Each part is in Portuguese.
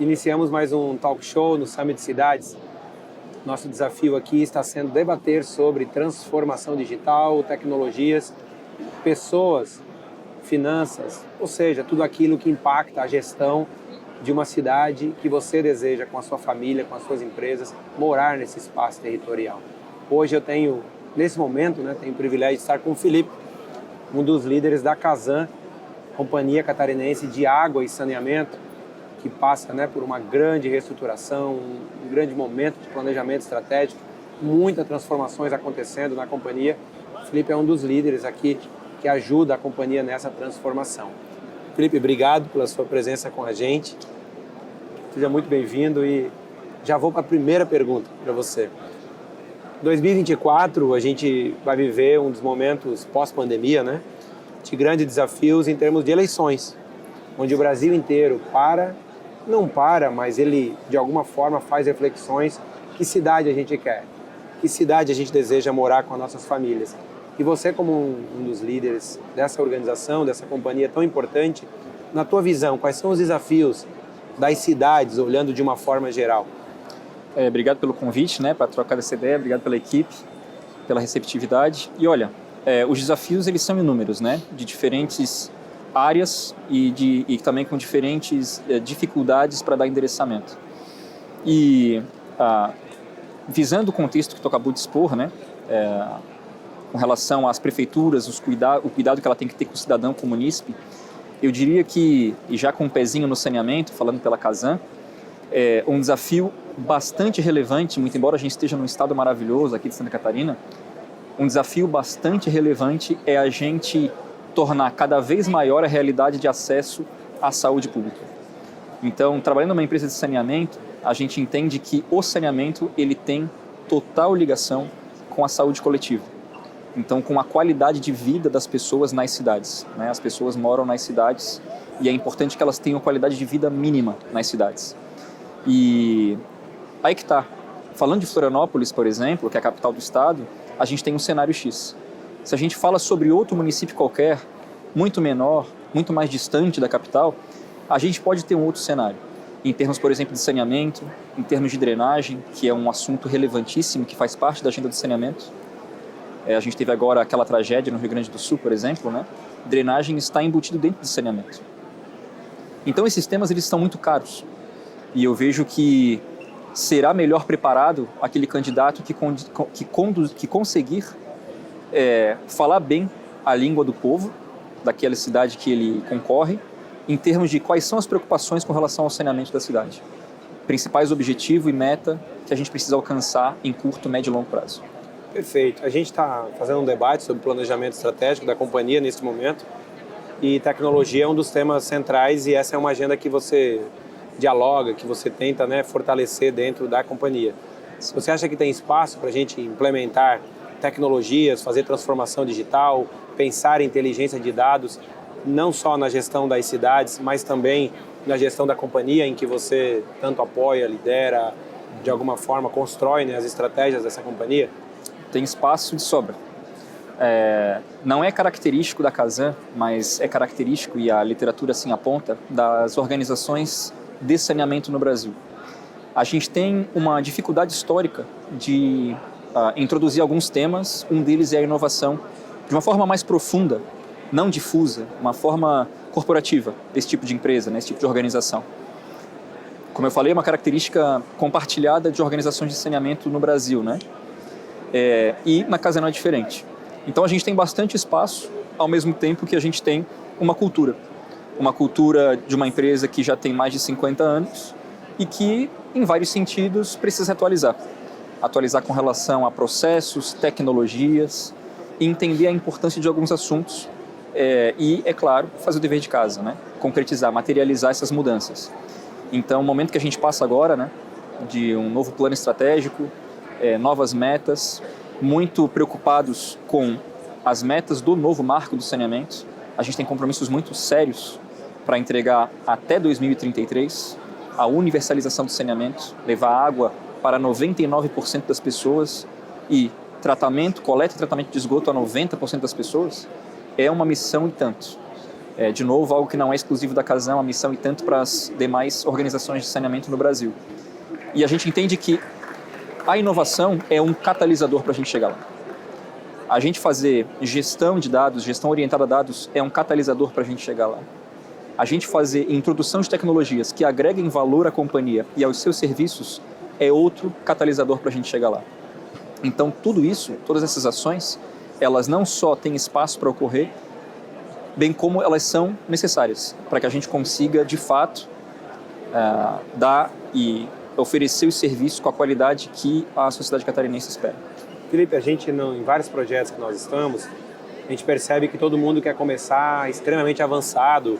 Iniciamos mais um talk show no Summit Cidades. Nosso desafio aqui está sendo debater sobre transformação digital, tecnologias, pessoas, finanças, ou seja, tudo aquilo que impacta a gestão de uma cidade que você deseja, com a sua família, com as suas empresas, morar nesse espaço territorial. Hoje eu tenho, nesse momento, tenho o privilégio de estar com o Felipe, um dos líderes da Casan, Companhia Catarinense de Água e Saneamento, que passa por uma grande reestruturação, um grande momento de planejamento estratégico, muitas transformações acontecendo na companhia. O Felipe é um dos líderes aqui que ajuda a companhia nessa transformação. Felipe, obrigado pela sua presença com a gente. Seja muito bem-vindo e já vou para a primeira pergunta para você. 2024, a gente vai viver um dos momentos pós-pandemia, de grandes desafios em termos de eleições, onde o Brasil inteiro não para, mas ele de alguma forma faz reflexões: que cidade a gente quer, que cidade a gente deseja morar com as nossas famílias. E você, como um dos líderes dessa organização, dessa companhia tão importante, na tua visão, quais são os desafios das cidades, olhando de uma forma geral? Obrigado pelo convite, para trocar essa ideia, obrigado pela equipe, pela receptividade. E olha, os desafios eles são inúmeros, de diferentes áreas e também com diferentes dificuldades para dar endereçamento. E visando o contexto que tu acabou de expor, com relação às prefeituras, o cuidado que ela tem que ter com o cidadão, com o munícipe, eu diria que, e já com um pezinho no saneamento, falando pela Casan, um desafio bastante relevante, muito embora a gente esteja num estado maravilhoso aqui de Santa Catarina, um desafio bastante relevante é a gente tornar cada vez maior a realidade de acesso à saúde pública. Então, trabalhando numa empresa de saneamento, a gente entende que o saneamento ele tem total ligação com a saúde coletiva. Então, com a qualidade de vida das pessoas nas cidades. As pessoas moram nas cidades e é importante que elas tenham qualidade de vida mínima nas cidades. E aí que está. Falando de Florianópolis, por exemplo, que é a capital do estado, a gente tem um cenário X. Se a gente fala sobre outro município qualquer, muito menor, muito mais distante da capital, a gente pode ter um outro cenário. Em termos, por exemplo, de saneamento, em termos de drenagem, que é um assunto relevantíssimo, que faz parte da agenda do saneamento. A gente teve agora aquela tragédia no Rio Grande do Sul, por exemplo, Drenagem está embutido dentro do saneamento. Então, esses temas eles são muito caros. E eu vejo que será melhor preparado aquele candidato que conseguir falar bem a língua do povo, daquela cidade que ele concorre, em termos de quais são as preocupações com relação ao saneamento da cidade. Principais objetivo e meta que a gente precisa alcançar em curto, médio e longo prazo. Perfeito. A gente está fazendo um debate sobre planejamento estratégico da companhia nesse momento e tecnologia é um dos temas centrais e essa é uma agenda que você dialoga, que você tenta fortalecer dentro da companhia. Você acha que tem espaço para a gente implementar tecnologias, fazer transformação digital, pensar em inteligência de dados, não só na gestão das cidades, mas também na gestão da companhia em que você tanto apoia, lidera, de alguma forma constrói as estratégias dessa companhia? Tem espaço de sobra. Não é característico da Casan, mas é característico, e a literatura assim aponta, das organizações de saneamento no Brasil. A gente tem uma dificuldade histórica de introduzir alguns temas, um deles é a inovação, de uma forma mais profunda, não difusa, uma forma corporativa desse tipo de empresa, desse tipo de organização. Como eu falei, é uma característica compartilhada de organizações de saneamento no Brasil, e na Casan não é diferente. Então a gente tem bastante espaço, ao mesmo tempo que a gente tem uma cultura de uma empresa que já tem mais de 50 anos e que, em vários sentidos, precisa atualizar com relação a processos, tecnologias, e entender a importância de alguns assuntos e, é claro, fazer o dever de casa, concretizar, materializar essas mudanças. Então, o momento que a gente passa agora, de um novo plano estratégico, novas metas, muito preocupados com as metas do novo marco do saneamento. A gente tem compromissos muito sérios para entregar até 2033 a universalização do saneamento, levar água para 99% das pessoas e coleta e tratamento de esgoto a 90% das pessoas, é uma missão e tanto. De novo, algo que não é exclusivo da Casan, a missão e tanto para as demais organizações de saneamento no Brasil. E a gente entende que a inovação é um catalisador para a gente chegar lá. A gente fazer gestão de dados, gestão orientada a dados, é um catalisador para a gente chegar lá. A gente fazer introdução de tecnologias que agreguem valor à companhia e aos seus serviços é outro catalisador para a gente chegar lá. Então, tudo isso, todas essas ações, elas não só têm espaço para ocorrer, bem como elas são necessárias para que a gente consiga, de fato, dar e oferecer os serviços com a qualidade que a sociedade catarinense espera. Felipe, a gente, em vários projetos que nós estamos, a gente percebe que todo mundo quer começar extremamente avançado,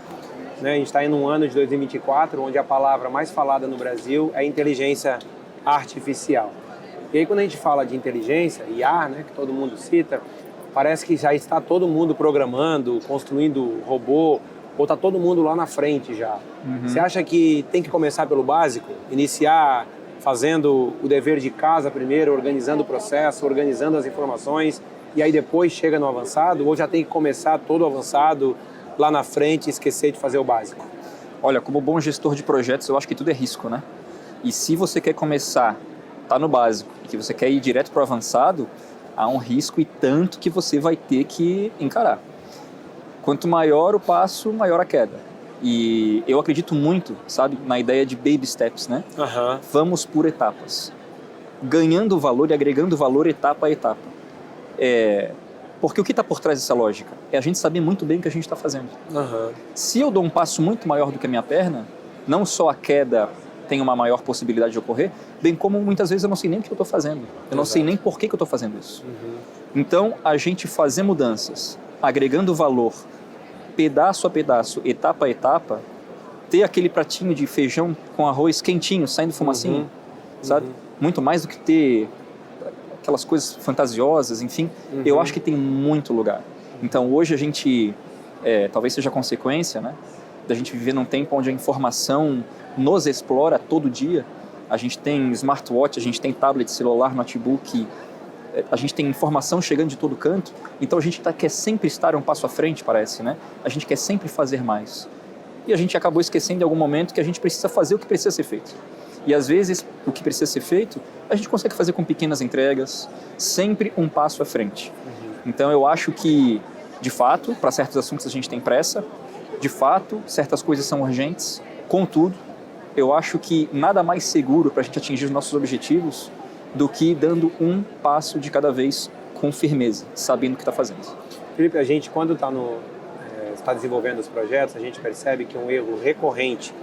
né? A gente está em um ano de 2024, onde a palavra mais falada no Brasil é inteligência artificial. E aí, quando a gente fala de inteligência, IA, né, que todo mundo cita, parece que já está todo mundo programando, construindo robô, ou está todo mundo lá na frente já. Você acha que tem que começar pelo básico? Iniciar fazendo o dever de casa primeiro, organizando o processo, organizando as informações, e aí depois chega no avançado? Ou já tem que começar todo avançado lá na frente e esquecer de fazer o básico? Olha, como bom gestor de projetos, eu acho que tudo é risco, né? E se você quer começar, tá no básico, e que você quer ir direto para o avançado, há um risco e tanto que você vai ter que encarar. Quanto maior o passo, maior a queda. E eu acredito muito, sabe, na ideia de baby steps, né? Vamos por etapas. Ganhando valor e agregando valor etapa a etapa. Porque o que está por trás dessa lógica? É a gente saber muito bem o que a gente está fazendo. Se eu dou um passo muito maior do que a minha perna, não só a queda tem uma maior possibilidade de ocorrer, bem como muitas vezes eu não sei nem o que eu estou fazendo. Eu não sei nem por que eu estou fazendo isso. Então, a gente fazer mudanças, agregando valor, pedaço a pedaço, etapa a etapa, ter aquele pratinho de feijão com arroz quentinho, saindo fumacinho, sabe? Muito mais do que ter aquelas coisas fantasiosas, enfim, eu acho que tem muito lugar. Então, hoje a gente, talvez seja consequência, né, da gente viver num tempo onde a informação nos explora todo dia. A gente tem smartwatch, a gente tem tablet, celular, notebook, a gente tem informação chegando de todo canto, então a gente quer sempre estar um passo à frente, parece, né? A gente quer sempre fazer mais. E a gente acabou esquecendo em algum momento que a gente precisa fazer o que precisa ser feito. E às vezes, o que precisa ser feito, a gente consegue fazer com pequenas entregas, sempre um passo à frente. Então eu acho que, de fato, para certos assuntos a gente tem pressa, de fato, certas coisas são urgentes, contudo, eu acho que nada mais seguro para a gente atingir os nossos objetivos do que dando um passo de cada vez com firmeza, sabendo o que está fazendo. Felipe, a gente, quando está desenvolvendo os projetos, a gente percebe que um erro recorrente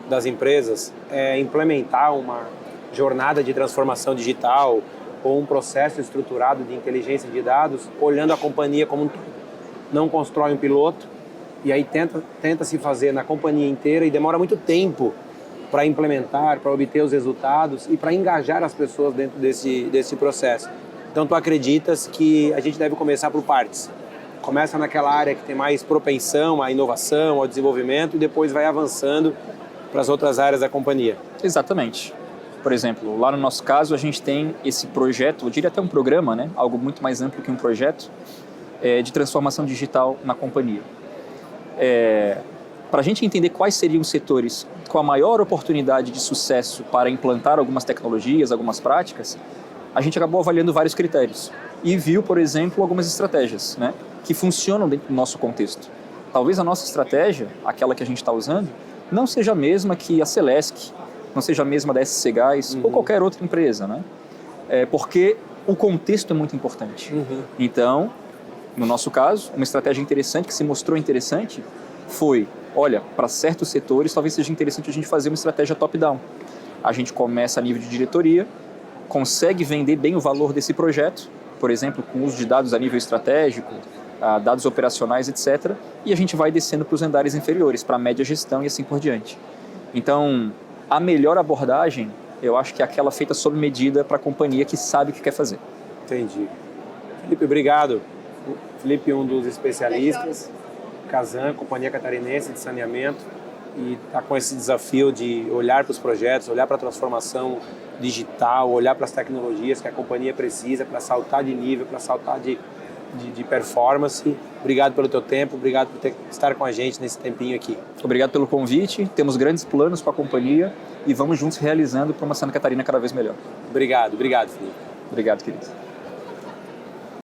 das empresas é implementar uma jornada de transformação digital ou um processo estruturado de inteligência de dados, olhando a companhia como um todo. Não constrói um piloto e aí tenta se fazer na companhia inteira e demora muito tempo para implementar, para obter os resultados e para engajar as pessoas dentro desse processo. Então, tu acreditas que a gente deve começar por partes? Começa naquela área que tem mais propensão à inovação, ao desenvolvimento e depois vai avançando para as outras áreas da companhia. Exatamente. Por exemplo, lá no nosso caso, a gente tem esse projeto, eu diria até um programa, né? Algo muito mais amplo que um projeto, de transformação digital na companhia. Para a gente entender quais seriam os setores com a maior oportunidade de sucesso para implantar algumas tecnologias, algumas práticas, a gente acabou avaliando vários critérios e viu, por exemplo, algumas estratégias, né, que funcionam dentro do nosso contexto. Talvez a nossa estratégia, aquela que a gente está usando, não seja a mesma que a Celesc, não seja a mesma da SC Gás ou qualquer outra empresa, né? Porque o contexto é muito importante. Então, no nosso caso, uma estratégia interessante que se mostrou interessante foi, olha, para certos setores talvez seja interessante a gente fazer uma estratégia top-down. A gente começa a nível de diretoria, consegue vender bem o valor desse projeto, por exemplo, com o uso de dados a nível estratégico, dados operacionais, etc. E a gente vai descendo para os andares inferiores, para a média gestão e assim por diante. Então, a melhor abordagem, eu acho que é aquela feita sob medida para a companhia que sabe o que quer fazer. Entendi. Felipe, obrigado. Felipe, um dos especialistas, Casan, Companhia Catarinense de Saneamento, e está com esse desafio de olhar para os projetos, olhar para a transformação digital, olhar para as tecnologias que a companhia precisa para saltar de nível, para saltar de de performance. Obrigado pelo teu tempo, obrigado por estar com a gente nesse tempinho aqui. Obrigado pelo convite, temos grandes planos com a companhia e vamos juntos realizando para uma Santa Catarina cada vez melhor. Obrigado, Felipe. Obrigado, querido.